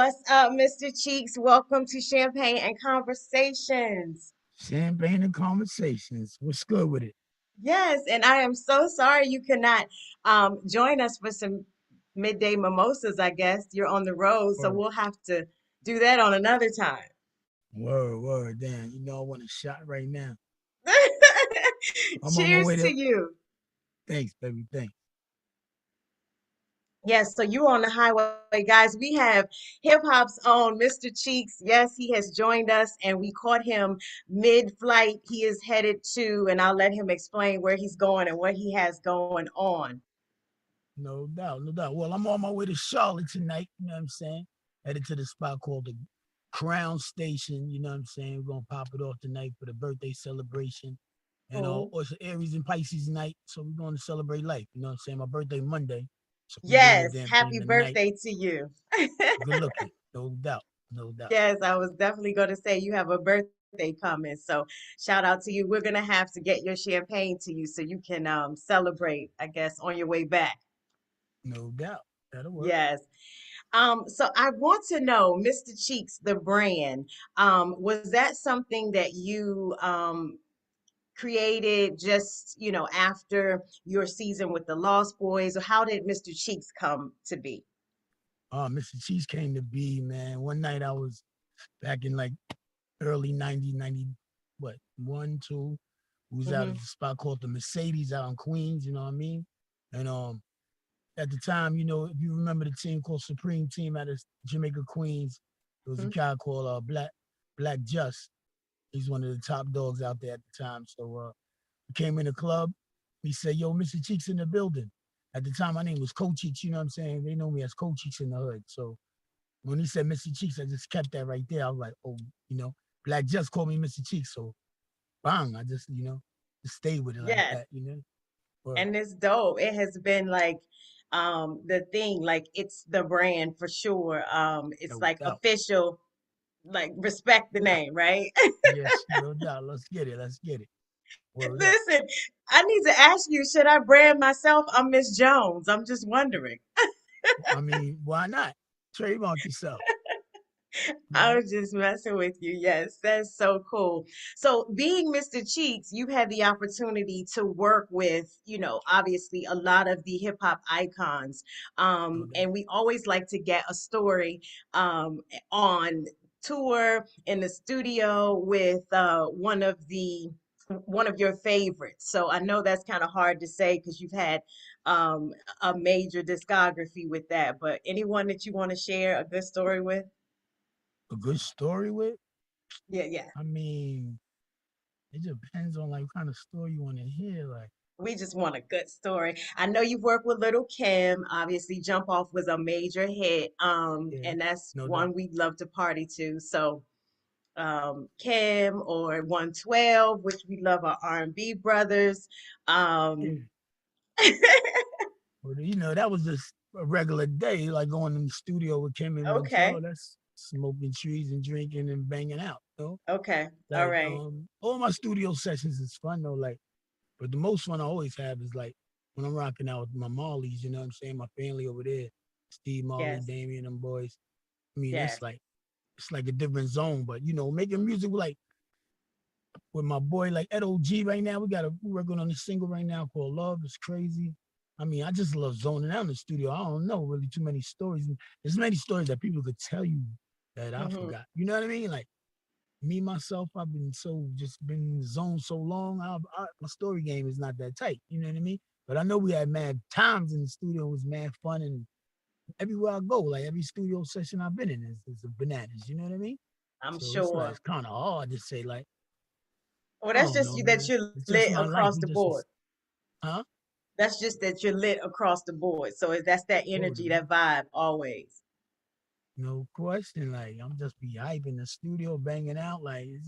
What's up, Mr. Cheeks? Welcome to Champagne and Conversations. Champagne and conversations. What's good with it? Yes, and I am so sorry you cannot join us for some midday mimosas, I guess. You're on the road, so Word, we'll have to do that on another time. word. Damn, I want a shot right now. I'm on my Cheers way to to. you. Thanks, baby. Thanks. Yes, so you on the highway, guys. We have hip hop's own Mr. Cheeks. Yes, he has joined us, and we caught him mid-flight. He is headed to, and I'll let him explain where he's going and what he has going on. No doubt, no doubt. Well, I'm on my way to Charlotte tonight. You know what I'm saying? Headed to the spot called the Crown Station. You know what I'm saying? We're gonna pop it off tonight for the birthday celebration. And Oh, it's Aries and Pisces night, so we're going to celebrate life. You know what I'm saying? My birthday Monday, so we're doing the yes, damn thing happy tonight. birthday to you. Good looking, no doubt, no doubt. Yes, I was definitely going to say you have a birthday coming. So shout out to you. We're going to have to get your champagne to you so you can celebrate, I guess, on your way back. No doubt. That'll work. Yes. So I want to know, Mr. Cheeks, the brand, was that something that you created just, after your season with the Lost Boys, or how did Mr. Cheeks come to be? Mr. Cheese came to be, man. One night I was back in like early 90, 90, what, one, two. We was out at Hmm. a spot called the Mercedes out in Queens, you know what I mean? And at the time, if you remember the team called Supreme Team out of Jamaica, Queens, there was a guy called Black Just. He's one of the top dogs out there at the time. So we came in the club. He said, yo, Mr. Cheeks in the building. At the time, my name was Coach Cheeks, you know what I'm saying? They know me as Coach Cheeks in the hood. So when he said Mr. Cheeks, I just kept that right there. I was like, oh, Black just called me Mr. Cheeks. So bang, I just, just stayed with it like Yes. that. Word, And it's dope. It has been like the thing, like it's the brand for sure. It's no like doubt. official, like respect the name, right? Yes, no doubt. Let's get it. Let's get it. Word up. Listen, I need to ask you, should I brand myself? I'm Miss Jones. I'm just wondering. I mean, why not? Trademark yourself. You I know? was just messing with you. Yes, that's so cool. So, being Mr. Cheeks, you've had the opportunity to work with, obviously a lot of the hip hop icons. No doubt. And we always like to get a story on tour in the studio with one of your favorites. So I know that's kind of hard to say because you've had a major discography with that. But anyone that you want to share a good story with? A good story with? Yeah, yeah. I mean, it depends on like what kind of story you want to hear. Like, We just want a good story. I know you've worked with Little Kim. Obviously, Jump Off was a major hit. yeah, And that's no doubt. one we'd love to party to. So, Kim or 112, which we love our R&B brothers. Um, Yeah. But, that was just a regular day, like going in the studio with Kim and okay, 112. That's smoking trees and drinking and banging out. okay, all Like right. all my studio sessions is fun though. Like, but the most fun I always have is like when I'm rocking out with my Marleys. You know what I'm saying? My family over there, Steve Marley, Yes, Damien, and boys. I mean, yes. it's like a different zone. But making music like with my boy like Ed OG right now. We're working on a single right now called Love Is Crazy. I mean, I just love zoning out in the studio. I don't know really too many stories. There's many stories that people could tell you that I Hmm. forgot. You know what I mean? Like me myself, I've been just been in the zone so long. My story game is not that tight. You know what I mean? But I know we had mad times in the studio. It was mad fun, and everywhere I go, like every studio session I've been in is bananas. You know what I mean? I'm So it's like sure. it's kind of hard to say like Well, I that's don't just know, you that man. you're It's lit just my life. across the We just board. was, huh? That's just that you're lit across the board. So that's that energy, Totally. that vibe always. No question. Like I'm just be hype in the studio, banging out. Like it's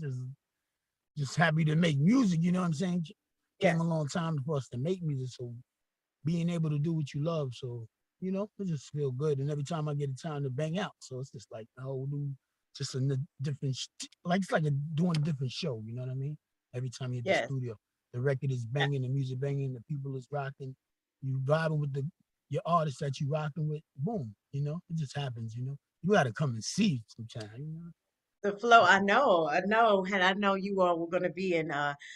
just happy to make music. You know what I'm saying? Came a Yes. long time for us to make music, so being able to do what you love. So, it just feel good. And every time I get a time to bang out. So it's just like a whole new, just a different, like it's like doing a different show. You know what I mean? Every time you hit the Yes. studio, the record is banging, the music banging, the people is rocking. You vibing with your artist that you rocking with. Boom. It just happens. you gotta come and see sometime. The flow, It's I know, and I know you all were going to be in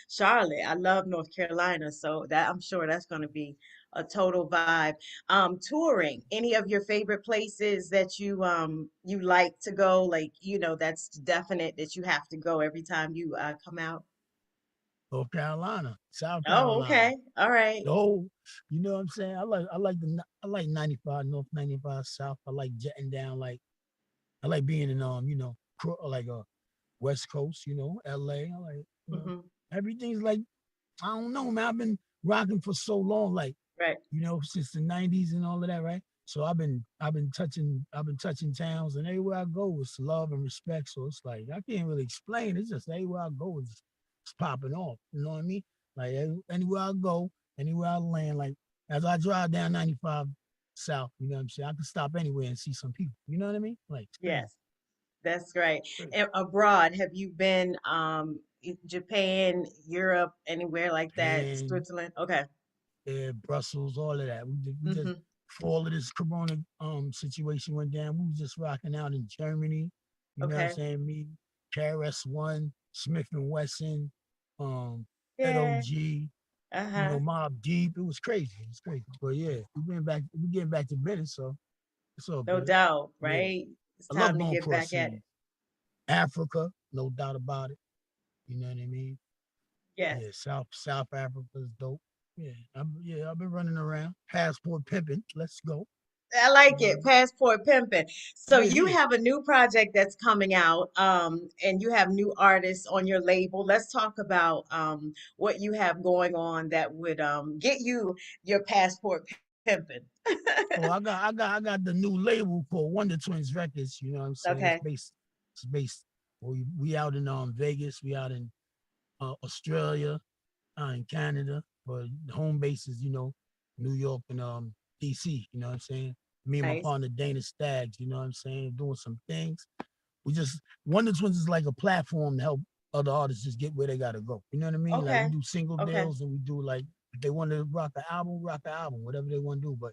Charlotte. I love North Carolina, so that I'm sure that's going to be a total vibe. Touring, any of your favorite places that you like to go, like that's definite that you have to go every time you come out. North Carolina, South Oh, Carolina. okay, all right. The whole, you know what I'm saying? I like 95 North, 95 South. I like jetting down. Like I like being in like West Coast. LA. I like Hmm. everything's like I don't know, man. I've been rocking for so long, like Right. since the '90s and all of that, right? So I've been touching towns, and everywhere I go, it's love and respect. So it's like I can't really explain. It's just everywhere I go, it's popping off. You know what I mean? Like anywhere I go, anywhere I land, like as I drive down 95 South, you know what I'm saying? I can stop anywhere and see some people. You know what I mean? Like it's crazy. Yes, that's great. Crazy. And abroad, have you been Japan, Europe, anywhere like that? Japan, Switzerland? Okay. Brussels, all of that. We just Hmm. before all of this Corona situation went down, we was just rocking out in Germany. You know what I'm Okay. saying? Me, KRS-One, Smith and Wesson, um, Yeah. LOG, Uh-huh. Mob Deep. It was crazy. It was crazy. But yeah, we getting back to business, so it's all No good. doubt, Yeah. right? It's I love time to going get for a back at city. it. Africa, no doubt about it. You know what I mean? Yes. Yeah, South Africa is dope. I've been running around, passport pimping. Let's go. I You like know what I it. mean? Passport pimping. So Yeah, you yeah. have a new project that's coming out, and you have new artists on your label. Let's talk about what you have going on that would get you your passport pimping. Oh, I got the new label called Wonder Twins Records. You know what I'm saying? Okay. It's based. We out in Vegas. We out in Australia, in Canada. But the home base is New York and DC. You know what I'm saying? Me and my Nice. partner Dana Staggs. You know what I'm saying? Doing some things. We just Wonder Twins is like a platform to help other artists just get where they gotta go. You know what I mean? Like we Okay. do single Okay. deals and we do like if they want to rock the album, whatever they want to do. But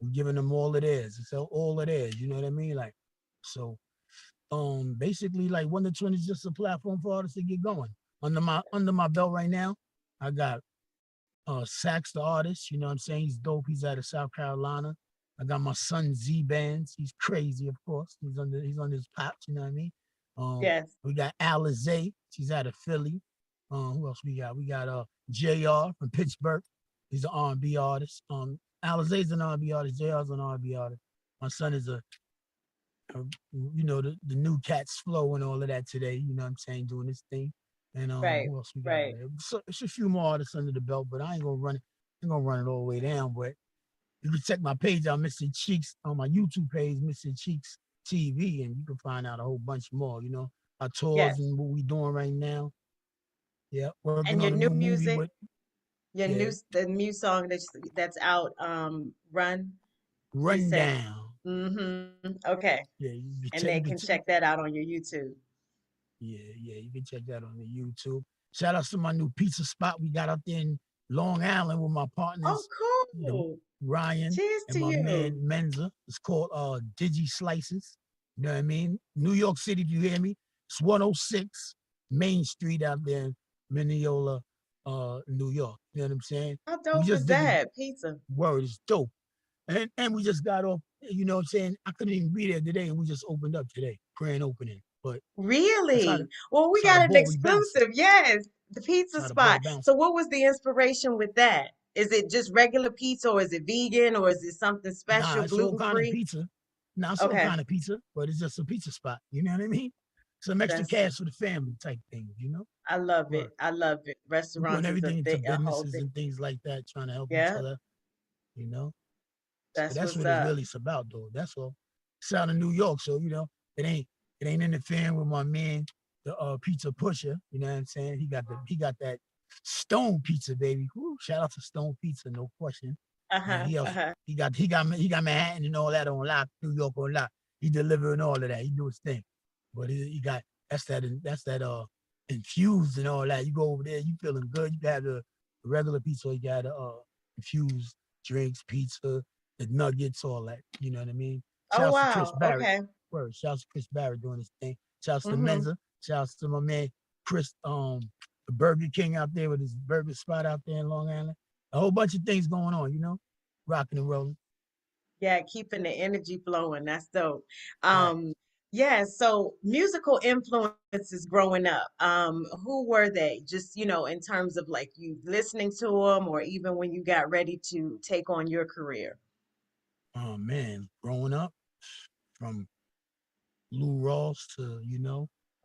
we're giving them all of theirs. It's all of theirs. You know what I mean? Like so. Basically, like Wonder Twins is just a platform for artists to get going. Under my belt right now, I got Sax the artist. You know what I'm saying? He's dope. He's out of South Carolina. I got my son Z Bands. He's crazy, of course. He's on his pops. You know what I mean? Yes. We got Alizé. She's out of Philly. Who else we got? We got Jr. from Pittsburgh. He's an R&B artist. Alizé's an R&B artist. Jr's an R&B artist. My son is the new cats flow and all of that today. You know what I'm saying? Doing this thing. And Right. who else we got on Right. there? So it's a few more artists under the belt, but I ain't gonna run it. I'm gonna run it all the way down. But you can check my page out, Mr. Cheeks, on my YouTube page, Mr. Cheeks TV, and you can find out a whole bunch more. Our tours Yes. and what we doing right now. Yeah, working And on your a new new movie with music, your yeah, the new song that's out, Run. You said, Rundown. okay. Yeah, you And can they you can can check that out on your YouTube. yeah, you can check that on the YouTube. Shout out to my new pizza spot we got out there in Long Island with my Oh, partners, the cool. Ryan Cheers and to my man you. Menza. It's called Digi Slices. You know what I mean? New York City, do you hear me? It's 106 Main Street out there in Mineola, New York. You know what I'm saying? How We dope just is did the that? Pizza. word, it's dope. And we just got off, you know what I'm saying? I couldn't even be there today, and we just opened up today, grand opening. But that's how the Really? Well, we that's how the got an ball be bouncing. exclusive. Yes, the pizza That's how the ball spot. So, bouncing. what was the inspiration with that? Is it just regular pizza, or is it vegan, or is it something Nah, special, it's all gluten kind of free? pizza. Nah, it's all Okay, kind of pizza, but it's just a pizza spot. You know what I mean? Some extra that's cash for the family type thing. I love it. Word. I love it. We're putting Restaurants is everything into a whole businesses thing. and things like that, trying to help each Yeah, other, you know? So that's that's what's what it's up. really about, though. That's all. It's out of New York, so it ain't interfering with my man, the pizza pusher. You know what I'm saying? He got that Stone Pizza, baby. Woo, shout out to Stone Pizza, no question. And Uh-huh. he else Uh-huh. he got Manhattan and all that on lock, New York on lock. He delivering all of that. He do his thing. But he got that's that infused and all that. You go over there, you feeling good. You got the regular pizza, you got infused drinks, pizza, the nuggets, all that. You know what I mean? Shout Oh out to Chris wow. Barrett. Okay. Word. Shouts to Chris Barrett doing his thing. Shouts to Mm-hmm. Menza. Shouts to my man Chris, the Burger King out there with his burger spot out there in Long Island. A whole bunch of things going on, rocking and rolling. Yeah, keeping the energy flowing. That's dope. That Yeah, so musical influences growing up. Who were they? Just, in terms of like you listening to them or even when you got ready to take on your career. oh man, growing up from Lou Ross to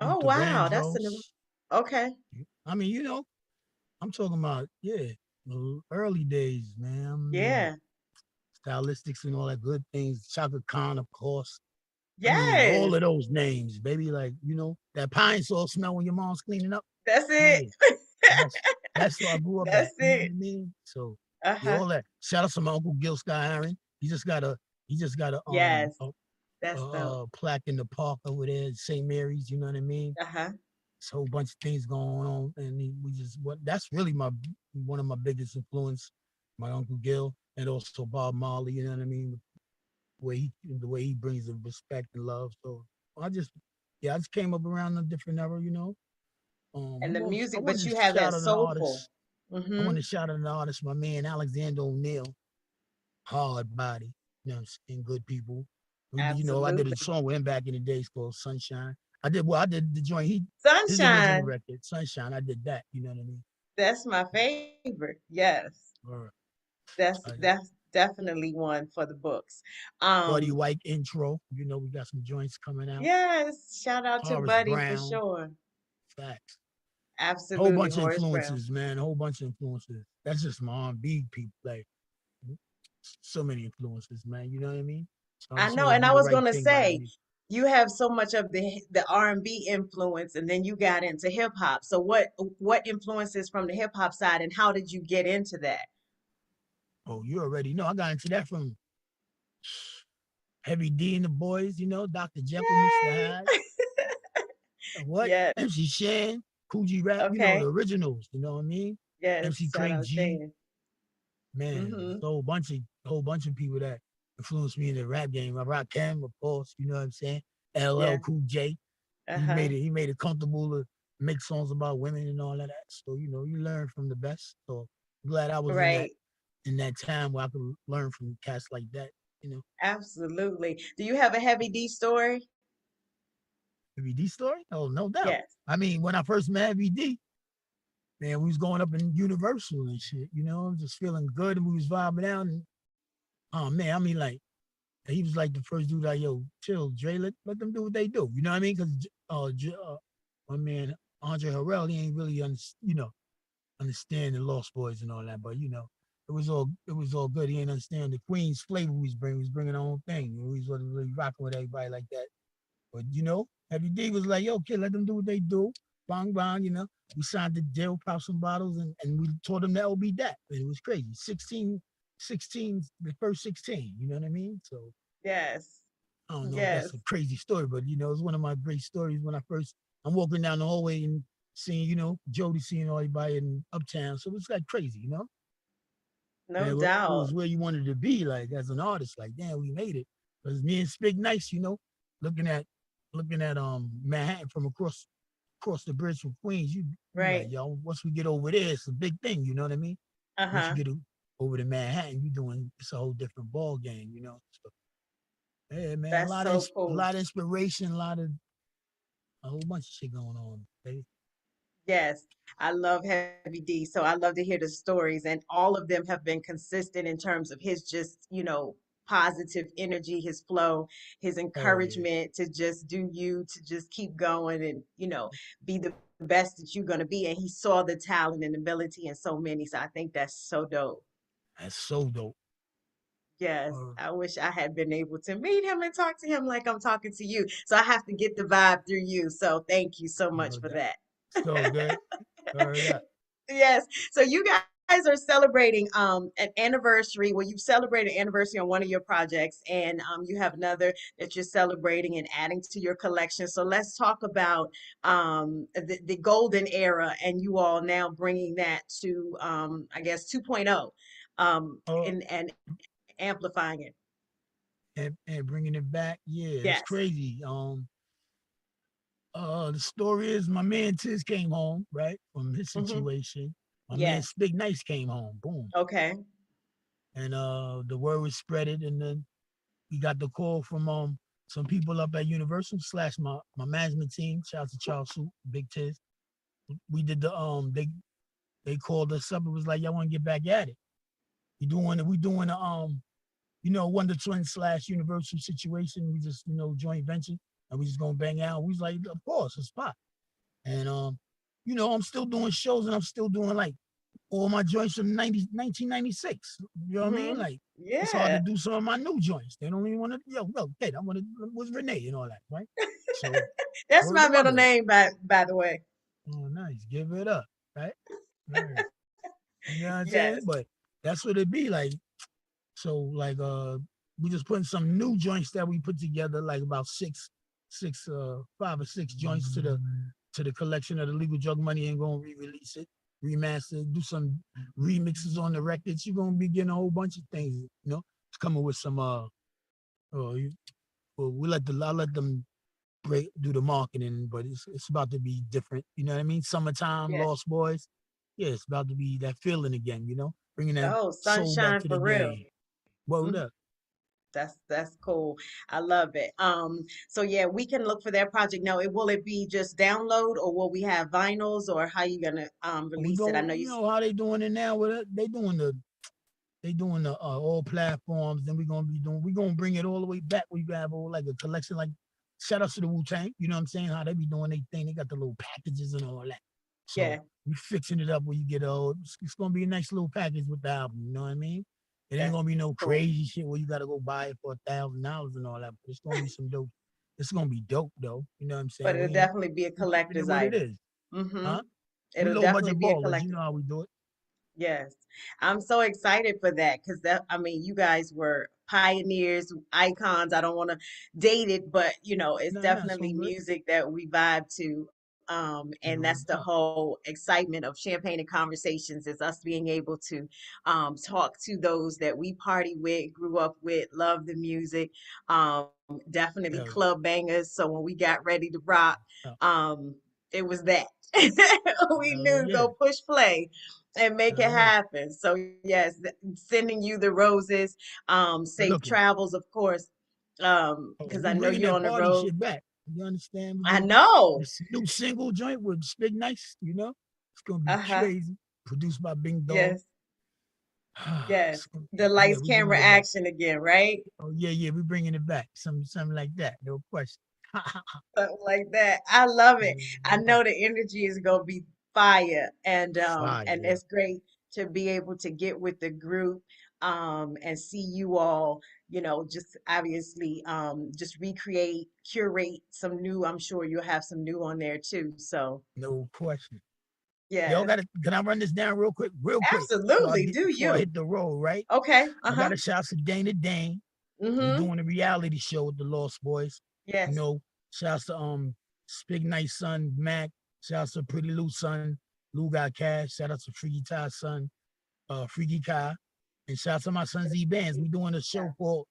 Oh, Luther wow, that's Vandross. okay. I mean, I'm talking about the early days, man. I mean, Yeah. stylistics and all that good things. Chaka Khan, of course. I mean, all Yes. of those names, baby. Like that pine saw smell when your mom's cleaning up. That's it. Yeah, that's that's what I grew up at. That's You know what it. I mean? So yeah, Uh-huh. all that. Shout out to my uncle Gil Scott Aaron. He just got a Yes. That's dope. plaque in the park over there at St. Mary's. You know what I mean? Uh-huh. It's a whole bunch of things going on, and we just what that's really my one of my biggest influence. My uncle Gil, and also Bob Marley. You know what I mean? The way he brings the respect and love. So I just I just came up around a different era. And the I music, but wanted to you have that shout out an soulful. artist. I Mm-hmm. want to shout out an artist, my man Alexander O'Neal, hard body. I'm saying good people. I did a Absolutely. song with him back in the days called Sunshine. I did the joint. His original Sunshine. record, Sunshine. I did that. You know what I mean? That's my favorite. Yes. Or That's uh, that's definitely one for the books. Buddy Um, White intro. We got some joints coming out. yes, shout out to Horace Buddy for Brown, sure. facts. Whole Absolutely, bunch of Horace Brown. influences, man. A whole bunch of influences. That's just my R&B people. Like so many influences, man. You know what I mean? So I I just know, want to and do I the was right gonna thing by the say people. you have so much of the R&B influence, and then you got into hip hop. So what influences from the hip hop side, and how did you get into that? Oh, you already know. I got into that from Heavy D and the Boys. Dr. Jekyll, Mr. Hyde. Yay! What? Yes. MC Shan, Coogee Rap. The Okay. originals. You know what I mean? MC Yes. Shout Craig out G. Shan. Man, there's Mm-hmm. a whole bunch of people that influenced me in the rap game. I rock Cam, of course. You know what I'm saying? LL Yeah. Cool J. He Uh-huh. made it. He made it comfortable to make songs about women and all of that. So you learn from the best. So I'm glad I was in that Right. in that time where I could learn from cats like that. You know, Absolutely. Do you have a Heavy D story? Heavy D story? Oh, no doubt. Yes. I mean, when I first met Heavy D, man, we was going up in Universal and shit. Just feeling good, and we was vibing out. And oh man, I mean, like he was like the first dude like, yo, chill, Dre, let them do what they do. You know what I mean? Because my man Andre Harrell, he ain't really understand the Lost Boys and all that, but it was all good. He ain't understand the Queen's flavor we was bringing our own thing. We wasn't really rocking with everybody like that. But Heavy D was like, yo, kid, let them do what they do. Bang bang, we signed the deal, pop some bottles, and we taught them the LB that. And it was crazy. 16, the first 16, you know what I mean? So Yes. I don't know if that's Yes. a crazy story, but it's one of my great stories when I'm walking down the hallway and seeing, Jody seeing everybody in Uptown. So it's like crazy, No and it doubt. was where you wanted to be, like as an artist. Like, damn, we made it. Because me and Spig Nice, looking at Manhattan from across the bridge from Queens, you like, Right. yo, once we get over there, it's a big thing. You know what I mean? Once you Uh-huh. get over to Manhattan, it's a whole different ball game. So, yeah, man, That's so a cool. lot of inspiration, a whole bunch of shit going on, baby. Yes. I love Heavy D. So I love to hear the stories, and all of them have been consistent in terms of his just, positive energy, his flow, his Hell yeah. encouragement to just do you, to just keep going and, be the best that you're going to be. And he saw the talent and ability in so many. So I think that's so dope. That's so dope. Yes, Uh, I wish I had been able to meet him and talk to him like I'm talking to you. So I have to get the vibe through you. So thank you so much for that that. so good. Heard that. Yes. So you guys are celebrating an anniversary. Well, you've celebrated an anniversary on one of your projects, and you have another that you're celebrating and adding to your collection. So let's talk about the golden era and you all now bringing that to I guess 2.0 Uh, and amplifying it. and bringing it back. Yeah, it's Yes. crazy. The story is my man Tiz came home, right, from his Hmm. situation. My man Yes. Big Nice came home, boom. Okay. And the word was spreaded, and then we got the call from some people up at Universal slash my management team. Shout out to Charles Soup, Big Tiz. We did the they called us up. It was like, y'all want to get back at it. We doing a Wonder Twin slash Universal situation. We just, joint venture, and we just gonna bang out. We was like, of course, a spot. And I'm still doing shows, and I'm still doing like all my joints from 1996. You know what I mean? Hmm. Like, it's hard to Yeah. do some of my new joints. They don't even want to, okay, I want to, was Renee and all that, right? So, That's word my to middle mother. name, by the way. Oh, nice. Give it up, right? All right. You know what I'm saying? Yes. But that's what it be like. So, like, we just putting some new joints that we put together, like about five or six joints to the collection of the Legal Drug Money, and gonna re-release it, remaster it, do some remixes on the records. You're gonna be getting a whole bunch of things. It's coming with some you, well, I'll let them do the marketing, but it's about to be different. You know what I mean? Summertime, Yes. Lost Boys. Yeah, it's about to be that feeling again. Bringing that Oh, soul back sunshine to the for real. game. Word Mhm. up. That's cool. I love it. So yeah, we can look for that project. Now, will it be just download, or will we have vinyls, or how you gonna We release it? I go, know you. how they doing it now with it? They doing the all platforms. Then we're gonna bring it all the way back. We have all like a collection, like shout out to the Wu Tang. You know what I'm saying? How they be doing their thing. They got the little packages and all that. So Yeah. we fixing it up where you get all. It's gonna be a nice little package with the album. You know what I mean? It ain't That's gonna be no cool. crazy shit where you gotta go buy it for $1,000 and all that. But it's gonna be some dope. It's gonna be dope though. You know what I'm But saying? it'll We ain't definitely be a we keeping it collector's what it item. is, Mm-hmm. huh? We It'll low definitely budget be a ballers. You collector's. know how we do it. Yes. I'm so excited for that because I mean, you guys were pioneers, icons. I don't want to date it, but it's Nah, it's all definitely good. music that we vibe to. And that's No the doubt. whole excitement of Champagne and Conversations is us being able to talk to those that we party with, grew up with, love the music, definitely Hell club yeah. bangers. So when we got ready to rock, Oh, it was that. We hell knew to yeah. go push play and make it Hell yeah. happen. So yes, sending you the roses, safe Looking. travels, of course, Oh, because we I know bringing you're that on the party road. shit back. You understand? I know. This new single joint with Big Nice. It's gonna be Uh-huh. crazy. Produced by Bing Dog. Yes. Yes. The Yeah, lights, we camera, bringing it back. action again, right? Oh yeah, yeah, we bringing it back. Something like that. No question. Something like that. I love it. I Yeah. know the energy is gonna be fire, and Fire. it's great to be able to get with the group and see you all, just obviously just recreate, curate some new. I'm sure you'll have some new on there too. So No question. Y'all yes, gotta can I run this down real quick? Real quick. absolutely. Do Before I you? hit the road, right? Okay. I Uh-huh. got a shout to Dana Dane. They Mm-hmm. doing a reality show with the Lost Boys. You Yes. know, shouts to Spig Knight's son, Mac. Shouts to Pretty Lou's son, Lou got cash. Shout out to Freaky Ty's son, Freaky Kai. And shout out to my son Z Bands. We doing a show called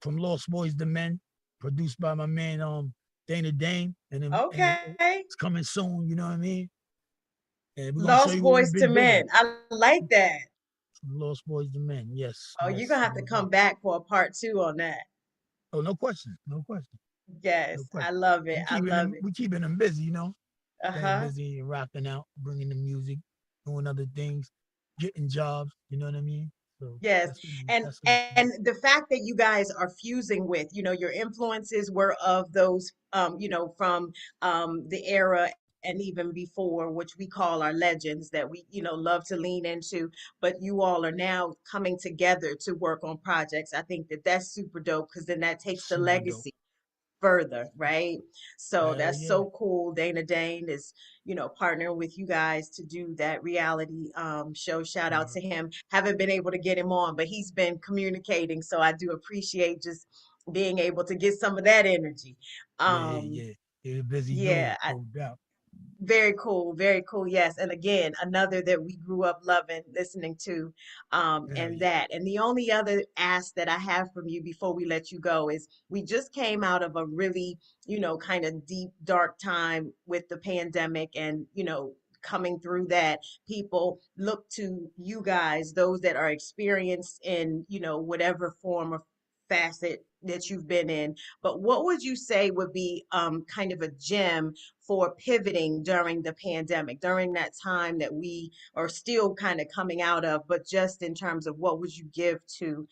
From Lost Boys to Men, produced by my man Dana Dane. And Okay. it's coming soon, you know what I mean? And we're gonna show Lost you what we've Boys to been doing. Men. I like that. From Lost Boys to Men. Yes, Oh, you're yes, gonna have to no come doubt. back for a part two on that. Oh, no question. No question. No Yes, I question. love it. We I keeping love them it. we keeping them busy, staying Uh-huh. busy and rocking out, bringing the music, doing other things, getting jobs. You know what I mean? So Yes. that's what And that's what it's and about. the fact that you guys are fusing with, your influences were of those from the era and even before, which we call our legends that we, love to lean into, but you all are now coming together to work on projects. I think that that's super dope because then that takes the Super dope. legacy further, right? So Hell that's yeah. so cool. Dana Dane is, partnering with you guys to do that reality show. Shout out Uh, to him. Haven't been able to get him on, but he's been communicating. So I do appreciate just being able to get some of that energy. yeah, Um, yeah. He's a busy yeah, dude, no doubt. Very cool, very cool. Yes. And again, another that we grew up loving, listening to, Hell and yeah. that. And the only other ask that I have from you before we let you go is we just came out of a really, kind of deep, dark time with the pandemic and, coming through that, people look to you guys, those that are experienced in, whatever form or facet that you've been in. But what would you say would be kind of a gem for pivoting during the pandemic, during that time that we are still kind of coming out of, but just in terms of what would you give to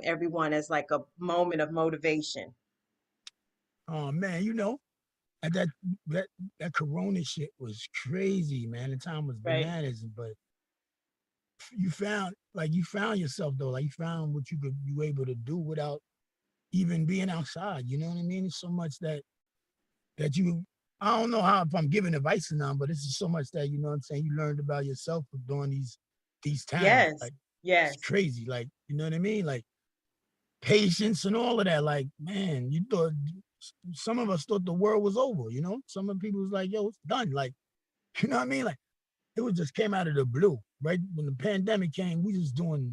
everyone as like a moment of motivation? Oh man, at that that Corona shit was crazy, man. The time was Right. bananas, but you found yourself though, like you found what you were able to do without even being outside. You know what I mean? It's so much that you I don't know how if I'm giving advice or not, but this is so much that you know what I'm saying you learned about yourself during these times. Yes. Like it's Yes. crazy. Like, you know what I mean? Like patience and all of that. Like, man, you thought some of us thought the world was over, you know? Some of the people was like, yo, it's done. Like, you know what I mean? Like it was just came out of the blue. Right when the pandemic came, we was doing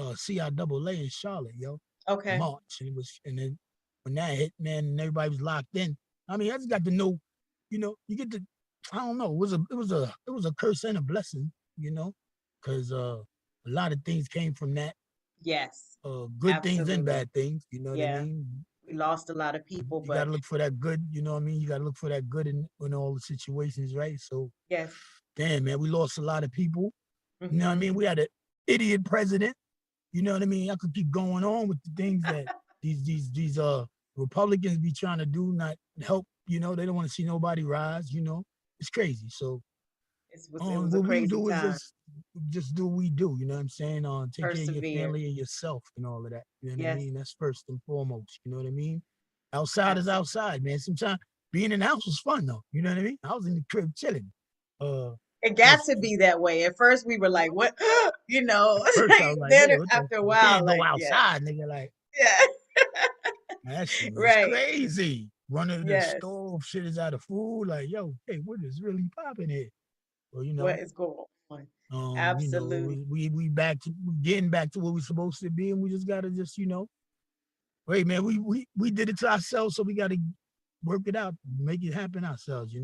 CIAA in Charlotte, yo, Okay. March. And then when that hit, man, and everybody was locked in. I mean, I just got to know, you get to I don't know, it was a curse and a blessing, because a lot of things came from that, Yes. good things and Absolutely. bad things, you know what I Yeah. mean? We lost a lot of people, You got but to look for that good, you know what I mean? You got to look for that good in all the situations, right? So, yes. damn, man, we lost a lot of people. You know what I Hmm. mean? We had an idiot president. You know what I mean? I could keep going on with the things that these Republicans be trying to do, not help. They don't want to see nobody rise. It's crazy. So It was a what we crazy do is time. just do what we do. You know what I'm saying? Take care of your Persevere. family and yourself and all of that. You know what I Yes. mean? That's first and foremost. You know what I mean? Outside is Absolutely. outside, man. Sometimes being in the house was fun though. You know what I mean? I was in the crib chilling. Uh, It got just to be that way. At first, we were like, "What?" first I was like, Then nigga, what the after a you while, can't go like, yeah, outside, nigga. Like yeah, that shit was right, crazy. Running to the yes. stove, shit is out of food. Like, yo, hey, what is really popping here? Well, What is going on? Absolutely. we we getting back to what we're supposed to be, and we just gotta wait, man, we did it to ourselves, so we gotta work it out, make it happen ourselves,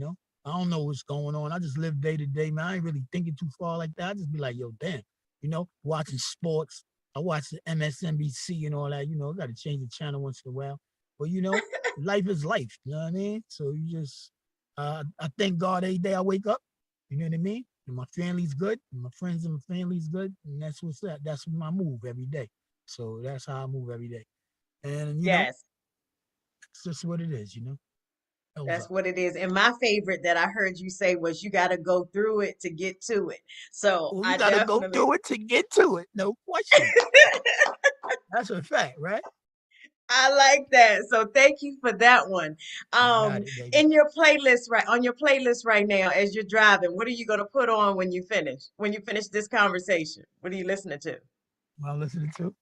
I don't know what's going on. I just live day to day, man. I ain't really thinking too far like that. I just be like, yo, damn, watching sports. I watch the MSNBC and all that, I gotta change the channel once in a while. But life is life, you know what I mean? So you just I thank God every day I wake up, you know what I mean? And my family's good, and my friends and my family's good, and that's what's that. That's my move every day. So that's how I move every day. And Yes, it's just what it is. Hell's that's up. what it is. And my favorite that I heard you say was, "You got to go through it to get to it." So Well, you I got to go definitely. through it to get to it. No question. That's a fact, right? I like that. So thank you for that one. You got it, baby. In your playlist on your playlist right now as you're driving, what are you gonna put on when you finish? When you finish this conversation? What are you listening to? I'm listening to.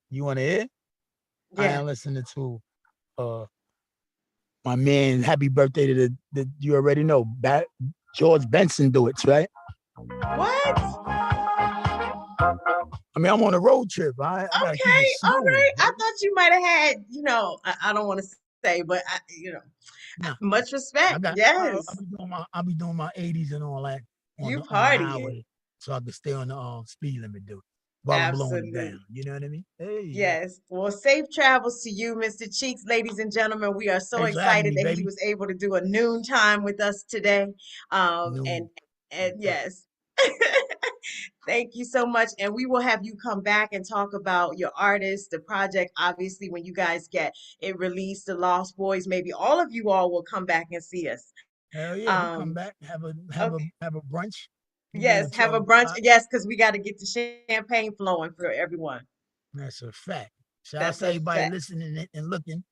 You want to hear? I Yeah. am listening to uh my man. Happy birthday to the you already know. George Benson do it, right? What? I mean, I'm on a road trip. I gotta keep it Okay, all smooth. right. I Baby. thought you might have had, I don't want to say, but Nah, much respect. I'll Yes. be doing my 80s and all that You on the partying. highway, so I can stay on the speed limit, dude, while I'm blowing it Absolutely. down. You know what I mean? Hey, Yes. Well, safe travels to you, Mr. Cheeks. Ladies and gentlemen, we are so thanks for having excited me, that he baby. was able to do a noon time with us today. Um, No, and and right. yes. Thank you so much. And we will have you come back and talk about your artist, the project. Obviously, when you guys get it released, the Lost Boys, maybe all of you all will come back and see us. Hell yeah, we come Um, back, okay. have a brunch, maybe Yes, at have a 12 brunch. o'clock. Yes, because we got to get the champagne flowing for everyone. That's a fact. Shout out That's to a everybody fact. listening and looking.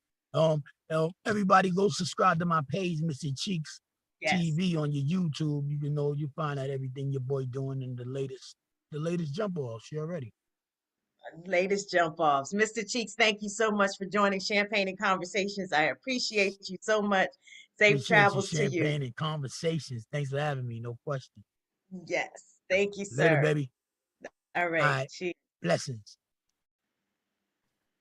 Everybody go subscribe to my page, Mr. Cheeks Yes. TV on your YouTube. You find out everything your boy doing and the latest jump offs. You already. latest jump offs. Mr. Cheeks, thank you so much for joining Champagne and Conversations. I appreciate you so much. Safe Appreciate you, travels to you. champagne and conversations. Thanks for having me. No question. Yes. Thank you, Later, sir. baby. All All right. right. Cheers. Blessings.